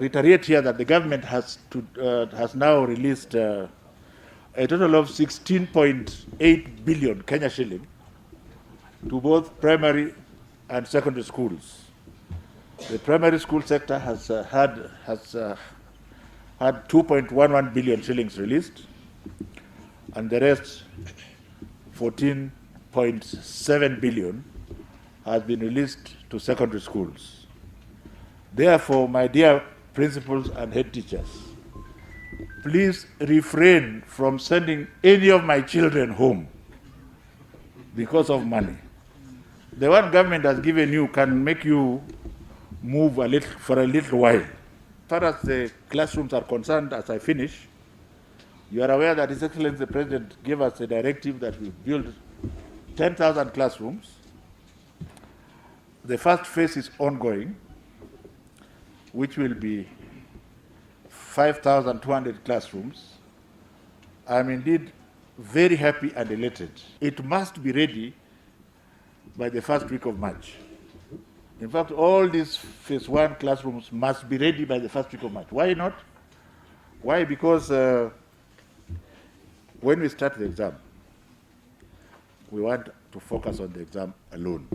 reiterate here that the government has now released a total of 16.8 billion Kenya shilling to both primary and secondary schools. The primary school sector has had 2.11 billion shillings released, and the rest, 14.7 billion, has been released to secondary schools. Therefore, my dear principals and head teachers, please refrain from sending any of my children home because of money. The one government has given you can make you move for a little while. As far as the classrooms are concerned, as I finish, you are aware that His Excellency the President gave us a directive that we build 10,000 classrooms. The first phase is ongoing, which will be 5,200 classrooms. I'm indeed very happy and elated. It must be ready by the first week of March. In fact, all these phase 1 classrooms must be ready by the first week of March. Why not? Why? Because when we start the exam, we want to focus on the exam alone.